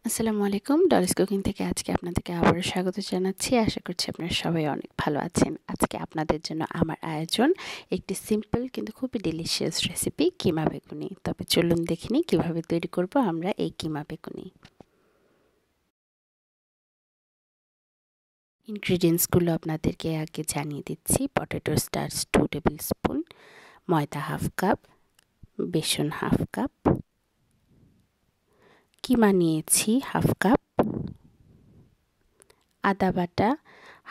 আসসালামু আলাইকুম Dolly's cooking থেকে আজকে আপনাদেরকে আবারও স্বাগত জানাচ্ছি। আশা করছি আপনারা সবাই অনেক ভালো আছেন। আজকে আপনাদের জন্য আমার আয়োজন একটি সিম্পল কিন্তু খুবই ডিলিশিয়াস রেসিপি কিমা বেগুনি। তবে চলুন দেখে নিই কীভাবে তৈরি করব আমরা এই কিমা বেগুনি। ইনগ্রিডিয়েন্টসগুলো আপনাদেরকে আগে জানিয়ে দিচ্ছি। পটেটো স্টার্চ 2 টেবিল স্পুন, ময়দা হাফ কাপ, বেসন হাফ কাপ, কিমা নিয়েছি হাফ কাপ, আদা বাটা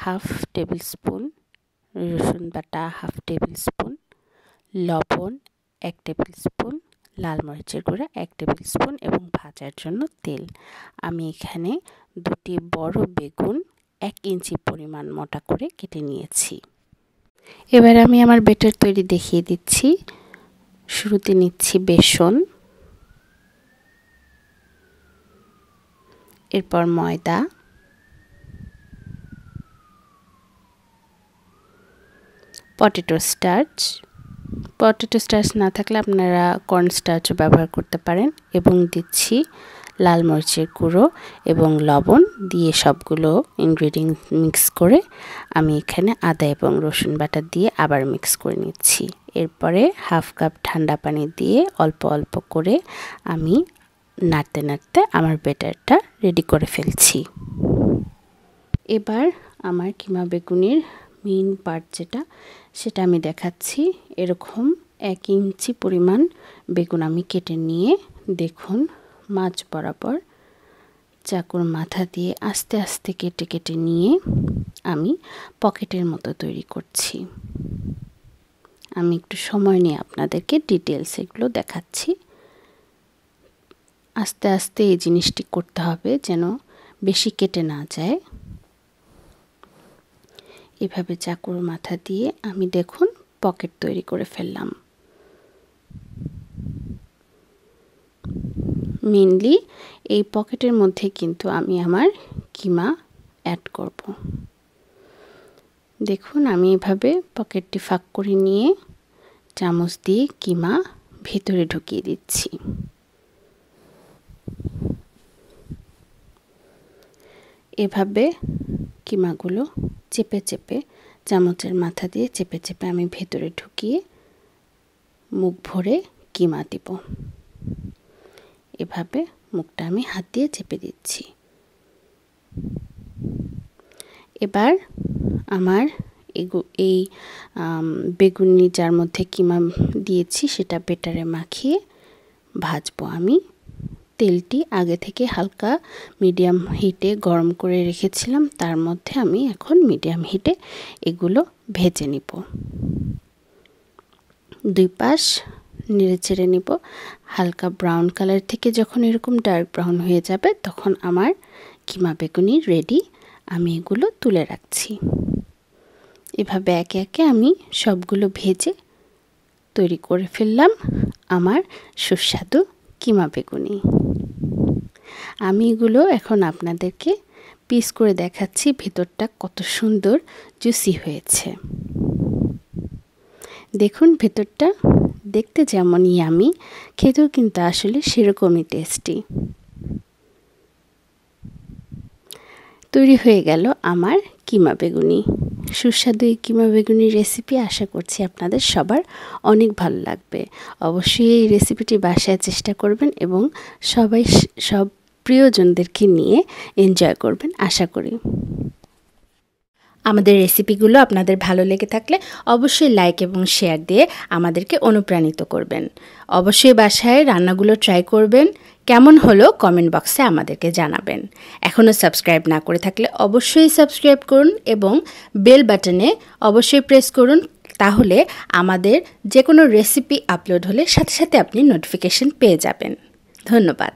হাফ টেবিল স্পুন, রসুন বাটা হাফ টেবিল স্পুন, লবণ 1 টেবিল স্পুন, লাল মরিচের গুঁড়া 1 টেবিল স্পুন এবং ভাজার জন্য তেল। আমি এখানে দুটি বড় বেগুন 1 ইঞ্চি পরিমাণ মোটা করে কেটে নিয়েছি। এবার আমি আমার ব্যাটার তৈরি দেখিয়ে দিচ্ছি। শুরুতে নিচ্ছি বেসন, এরপর ময়দা, পটেটো স্টার্চ না থাকলে আপনারা কর্ন স্টার্চও ব্যবহার করতে পারেন এবং দিচ্ছি লাল মরিচের গুঁড়ো এবং লবণ দিয়ে সবগুলো ইনগ্রেডিয়েন্ট মিক্স করে আমি এখানে আদা এবং রসুন বাটা দিয়ে আবার মিক্স করে নিচ্ছি। এরপরে হাফ কাপ ঠান্ডা পানি দিয়ে অল্প অল্প করে আমি নাড়তে নাড়তে আমার ব্যাটারটা রেডি করে ফেলছি। এবার আমার কিমা বেগুনির মেইন পার্ট সেটা আমি দেখাচ্ছি। এরকম 1 ইঞ্চি পরিমাণ বেগুন আমি কেটে নিয়ে দেখুন মাঝ বরাবর চাকুর মাথা দিয়ে আস্তে আস্তে কেটে কেটে নিয়ে আমি পকেটের মতো তৈরি করছি। আমি একটু সময় নিয়ে আপনাদেরকে ডিটেলস এগুলো দেখাচ্ছি। আস্তে আস্তে এই জিনিসটি করতে হবে যেন বেশি কেটে না যায়। এভাবে চাকুর মাথা দিয়ে আমি দেখুন পকেট তৈরি করে ফেললাম। মেইনলি এই পকেটের মধ্যে কিন্তু আমি আমার কিমা অ্যাড করব। দেখুন আমি এভাবে পকেটটি ফাঁক করে নিয়ে চামচ দিয়ে কিমা ভেতরে ঢুকিয়ে দিচ্ছি। এভাবে কিমাগুলো চেপে চেপে চামচের মাথা দিয়ে চেপে চেপে আমি ভেতরে ঢুকিয়ে মুখ ভরে কিমা দিব। এভাবে মুখটা আমি হাত দিয়ে চেপে দিচ্ছি। এবার আমার এই বেগুনি যার মধ্যে কিমা দিয়েছি সেটা বেটারে মাখিয়ে ভাজবো আমি। তেলটি আগে থেকে হালকা মিডিয়াম হিটে গরম করে রেখেছিলাম, তার মধ্যে আমি এখন মিডিয়াম হিটে এগুলো ভেজে নিব। 2 পাশ নেড়ে চেড়ে নিব। হালকা ব্রাউন কালার থেকে যখন এরকম ডার্ক ব্রাউন হয়ে যাবে তখন আমার কিমা বেগুনি রেডি। আমি এগুলো তুলে রাখছি। এভাবে একে একে আমি সবগুলো ভেজে তৈরি করে ফেললাম আমার সুস্বাদু কিমা বেগুনি। আমি এগুলো এখন আপনাদেরকে পিস করে দেখাচ্ছি ভেতরটা কত সুন্দর জুসি হয়েছে। দেখুন ভেতরটা দেখতে যেমন ইয়ামি, খেতেও কিন্তু আসলে সেরকমই টেস্টি। তৈরি হয়ে গেল আমার কিমা বেগুনি। সুস্বাদু এই কিমা বেগুনির রেসিপি আশা করছি আপনাদের সবার অনেক ভালো লাগবে। অবশ্যই এই রেসিপিটি বাসায় চেষ্টা করবেন এবং সব প্রিয়জনদেরকে নিয়ে এনজয় করবেন আশা করি। আমাদের রেসিপিগুলো আপনাদের ভালো লেগে থাকলে অবশ্যই লাইক এবং শেয়ার দিয়ে আমাদেরকে অনুপ্রাণিত করবেন। অবশ্যই বাসায় রান্নাগুলো ট্রাই করবেন। কেমন হলো কমেন্ট বক্সে আমাদেরকে জানাবেন। এখনও সাবস্ক্রাইব না করে থাকলে অবশ্যই সাবস্ক্রাইব করুন এবং বেল বাটনে অবশ্যই প্রেস করুন। তাহলে আমাদের যে কোনো রেসিপি আপলোড হলে সাথে সাথে আপনি নোটিফিকেশন পেয়ে যাবেন। ধন্যবাদ।